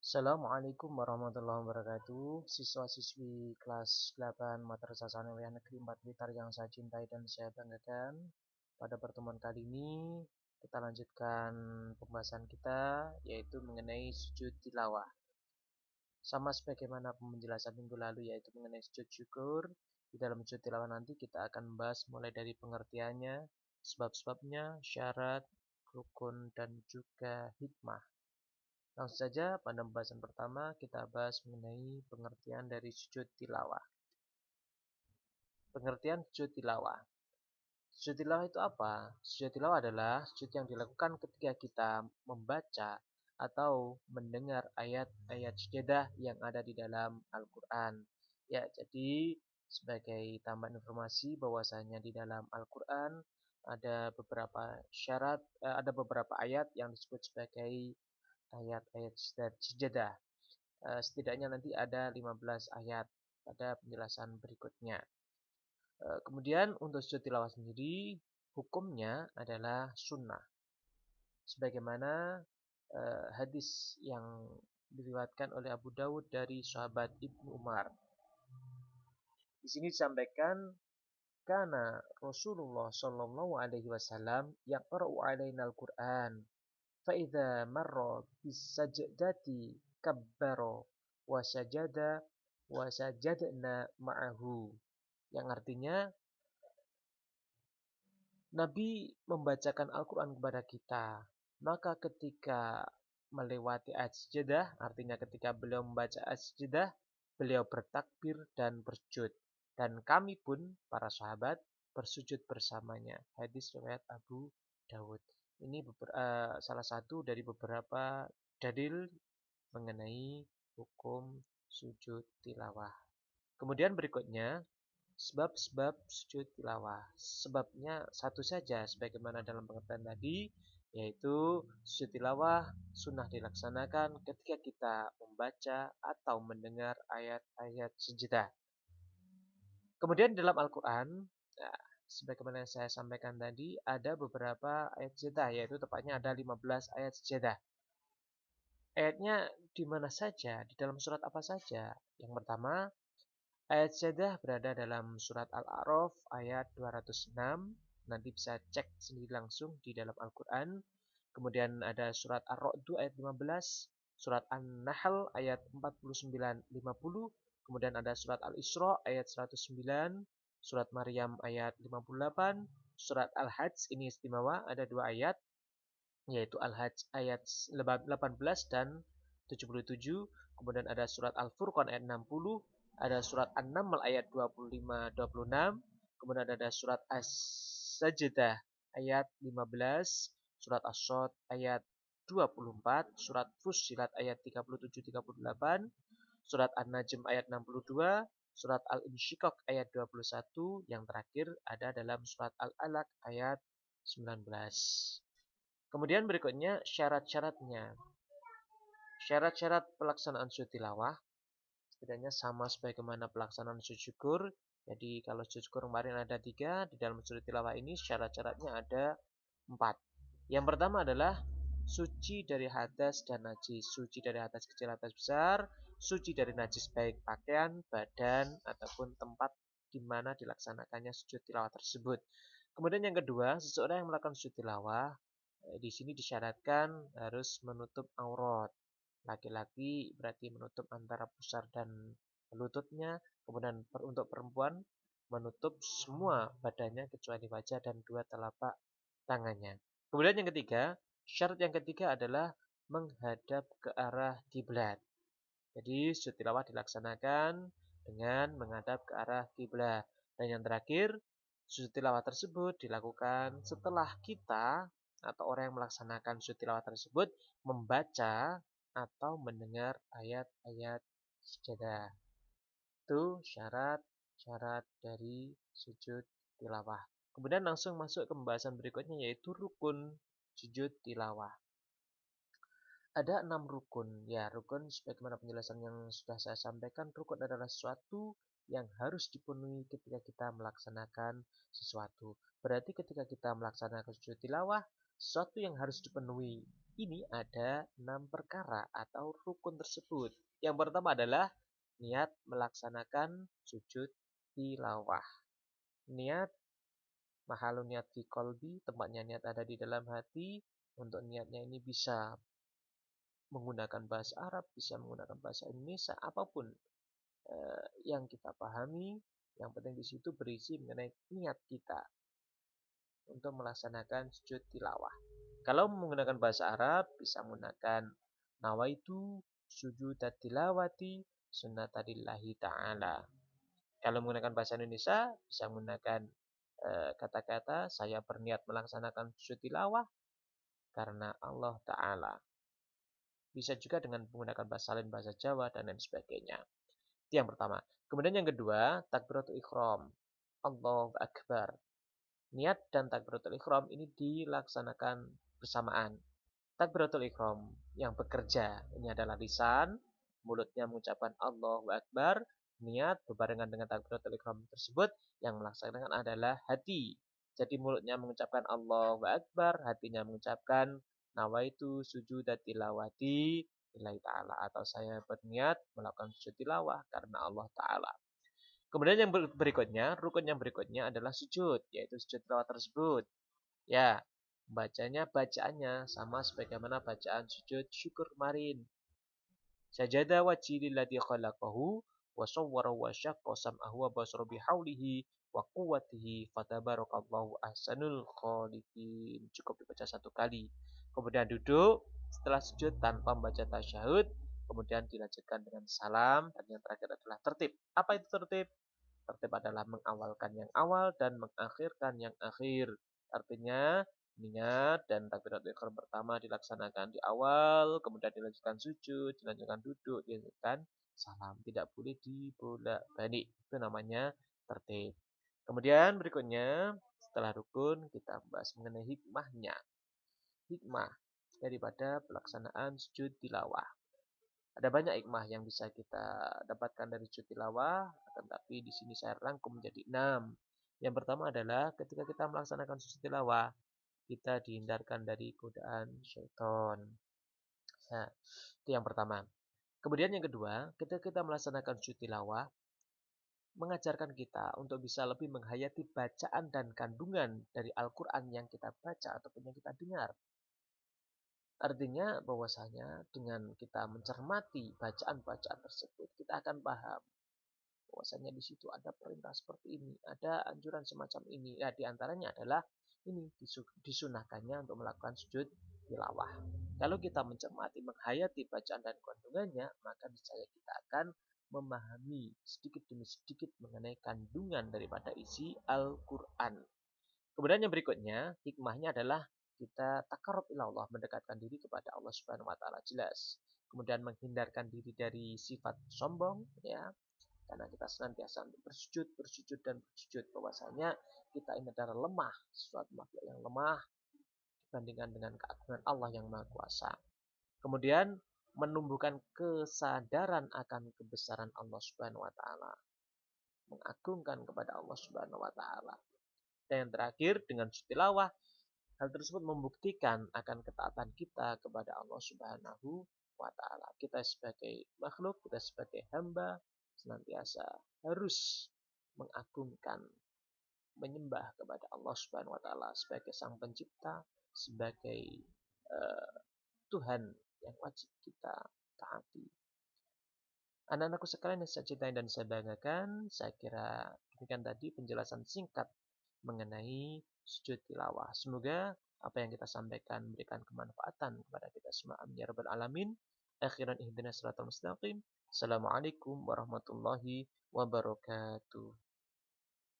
Assalamualaikum warahmatullahi wabarakatuh. Siswa-siswi kelas 8 Madrasah Sanawiyah Negeri 4 Blitar yang saya cintai dan saya banggakan. Pada pertemuan kali ini kita lanjutkan pembahasan kita yaitu mengenai sujud tilawah. Sama sebagaimana penjelasan minggu lalu yaitu mengenai sujud syukur. Di dalam sujud tilawah nanti kita akan membahas mulai dari pengertiannya, sebab-sebabnya, syarat, rukun, dan juga hikmah. Langsung saja pada pembahasan pertama kita bahas mengenai pengertian dari sujud tilawah. Pengertian sujud tilawah. Sujud tilawah itu apa? Sujud tilawah adalah sujud yang dilakukan ketika kita membaca atau mendengar ayat-ayat sujadah yang ada di dalam Al-Quran. Ya, jadi sebagai tambahan informasi bahwasanya di dalam Al-Quran ada beberapa syarat, ada beberapa ayat yang disebut sebagai ayat-ayat sujadah. Setidaknya nanti ada 15 ayat pada penjelasan berikutnya. Kemudian untuk sujud tilawah sendiri, hukumnya adalah sunnah. Sebagaimana hadis yang diriwayatkan oleh Abu Dawud dari sahabat Ibnu Umar. Di sini disampaikan karena Rasulullah Shallallahu Alaihi Wasallam yaqra'u alaina al-Quran فإذا مر بالسجدة كبر وسجد وسجدنا معه, yang artinya Nabi membacakan Al-Quran kepada kita, maka ketika melewati ayat sajadah, artinya ketika beliau membaca ayat sajadah, beliau bertakbir dan bersujud, dan kami pun para sahabat bersujud bersamanya. Hadis riwayat Abu Dawud. Ini salah satu dari beberapa dalil mengenai hukum sujud tilawah. Kemudian berikutnya, sebab-sebab sujud tilawah. Sebabnya satu saja, sebagaimana dalam pengertian tadi, yaitu sujud tilawah sunnah dilaksanakan ketika kita membaca atau mendengar ayat-ayat sajadah. Kemudian dalam Al-Quran, sebagaimana yang saya sampaikan tadi, ada beberapa ayat sajadah, yaitu tepatnya ada 15 ayat sajadah. Ayatnya di mana saja, di dalam surat apa saja? Yang pertama, ayat sajadah berada dalam surat Al-A'raf ayat 206. Nanti bisa cek sendiri langsung di dalam Al-Quran. Kemudian ada surat Ar-Ra'd ayat 15, surat An-Nahl ayat 49-50. Kemudian ada surat Al-Isra ayat 109, surat Maryam ayat 58, surat Al-Hajj ini istimewa, ada dua ayat, yaitu Al-Hajj ayat 18 dan 77. Kemudian ada surat Al-Furqan ayat 60, ada surat An-Naml ayat 25-26, kemudian ada surat As-Sajdah ayat 15, surat As-Shad ayat 24, surat Fussilat ayat 37-38, surat An-Najm ayat 62, surat Al-Insyiqaq ayat 21, yang terakhir ada dalam surat Al-Alaq ayat 19. Kemudian berikutnya syarat-syaratnya. Syarat-syarat pelaksanaan sujud tilawah setidaknya sama sebagaimana pelaksanaan sujud syukur. Jadi kalau sujud syukur kemarin ada 3, di dalam sujud tilawah ini syarat-syaratnya ada 4. Yang pertama adalah suci dari hadas dan najis. Suci dari hadas kecil, hadas besar. Suci dari najis baik pakaian, badan, ataupun tempat di mana dilaksanakannya sujud tilawah tersebut. Kemudian yang kedua, seseorang yang melakukan sujud tilawah di sini disyaratkan harus menutup aurat. Laki-laki berarti menutup antara pusar dan lututnya. Kemudian untuk perempuan menutup semua badannya kecuali wajah dan dua telapak tangannya. Kemudian yang ketiga, syarat yang ketiga adalah menghadap ke arah kiblat. Jadi sujud tilawah dilaksanakan dengan menghadap ke arah kiblat. Dan yang terakhir, sujud tilawah tersebut dilakukan setelah kita atau orang yang melaksanakan sujud tilawah tersebut membaca atau mendengar ayat-ayat sajadah. Itu syarat-syarat dari sujud tilawah. Kemudian langsung masuk ke pembahasan berikutnya yaitu rukun sujud tilawah. Ada 6 rukun. Ya, rukun sebagaimana penjelasan yang sudah saya sampaikan, rukun adalah sesuatu yang harus dipenuhi ketika kita melaksanakan sesuatu. Berarti ketika kita melaksanakan sujud tilawah, sesuatu yang harus dipenuhi. ini ada 6 perkara atau rukun tersebut. Yang pertama adalah niat melaksanakan sujud tilawah. Niat mahalu niat fi qalbi, tempatnya niat ada di dalam hati. Untuk niatnya ini bisa menggunakan bahasa Arab, bisa menggunakan bahasa Indonesia, apapun yang kita pahami. Yang penting di situ berisi mengenai niat kita untuk melaksanakan sujud tilawah. Kalau menggunakan bahasa Arab bisa menggunakan nawaitu sujud tilawati sunnatadillahi ta'ala. Kalau menggunakan bahasa Indonesia bisa menggunakan kata-kata saya berniat melaksanakan sujud tilawah karena Allah Ta'ala. Bisa juga dengan menggunakan bahasa lain, bahasa Jawa dan lain sebagainya. Itu yang pertama. Kemudian yang kedua, takbiratul ihram. Allahu Akbar. Niat dan takbiratul ihram ini dilaksanakan bersamaan. Takbiratul ihram yang bekerja ini adalah lisan, mulutnya mengucapkan Allahu Akbar, niat berbarengan dengan takbiratul ihram tersebut yang melaksanakan adalah hati. Jadi mulutnya mengucapkan Allahu Akbar, hatinya mengucapkan nawaitu sujud tilawati lillahi ta'ala atau saya berniat melakukan sujud tilawah karena Allah Ta'ala. Kemudian yang berikutnya, rukun yang berikutnya adalah sujud, yaitu sujud tilawah tersebut. Ya, bacaannya sama sebagaimana bacaan sujud syukur kemarin. Sajada wajhi lilladzi khalaqahu wa sawwara wa syaqqa sam'ahu wa basara bihaulihi wa quwwatihi fatabarakallahu ahsanul khaliqin. Cukup dibaca satu kali. Kemudian duduk setelah sujud tanpa membaca tasyahud, kemudian dilanjutkan dengan salam dan yang terakhir adalah tertib. Apa itu tertib? Tertib adalah mengawalkan yang awal dan mengakhirkan yang akhir. Artinya niat dan takbiratul ihram pertama dilaksanakan di awal, kemudian dilanjutkan sujud, dilanjutkan duduk, dilanjutkan salam. Tidak boleh dibolak-balik. Itu namanya tertib. Kemudian berikutnya, setelah rukun, kita bahas mengenai hikmahnya. Hikmah daripada pelaksanaan sujud tilawah. Ada banyak hikmah yang bisa kita dapatkan dari sujud tilawah, tetapi di sini saya rangkum menjadi 6. Yang pertama adalah ketika kita melaksanakan sujud tilawah, kita dihindarkan dari godaan syaitan. Nah, itu yang pertama. Kemudian yang kedua, ketika kita melaksanakan sujud tilawah, mengajarkan kita untuk bisa lebih menghayati bacaan dan kandungan dari Al-Quran yang kita baca ataupun yang kita dengar. Artinya bahwasanya dengan kita mencermati bacaan-bacaan tersebut, kita akan paham bahwasanya di situ ada perintah seperti ini, ada anjuran semacam ini. Ya, di antaranya adalah ini disunahkannya untuk melakukan sujud tilawah. Kalau kita mencermati, menghayati bacaan dan kandungannya, maka niscaya kita akan memahami sedikit demi sedikit mengenai kandungan daripada isi Al-Quran. Kemudian yang berikutnya, hikmahnya adalah kita takarub ilallah, mendekatkan diri kepada Allah Subhanahu wa taala, jelas. Kemudian menghindarkan diri dari sifat sombong, ya. Karena kita senantiasa untuk bersujud, bersujud dan bersujud, bahwasanya kita ini adalah lemah, suatu makhluk yang lemah dibandingkan dengan keagungan Allah yang Maha Kuasa. Kemudian menumbuhkan kesadaran akan kebesaran Allah Subhanahu wa taala, mengagungkan kepada Allah Subhanahu wa taala. Dan yang terakhir dengan tilawah, hal tersebut membuktikan akan ketaatan kita kepada Allah Subhanahu wa taala. Kita sebagai makhluk, kita sebagai hamba senantiasa harus mengagungkan, menyembah kepada Allah Subhanahu wa taala sebagai sang pencipta, sebagai Tuhan yang wajib kita taati. Anak-anakku sekalian yang saya cintai dan saya banggakan, saya kira demikian tadi penjelasan singkat mengenai sujud tilawah. Semoga apa yang kita sampaikan memberikan kemanfaatan kepada kita semua. Amin ya rabbal alamin. Akhiran ihdinas siratal mustaqim. Assalamualaikum warahmatullahi wabarakatuh.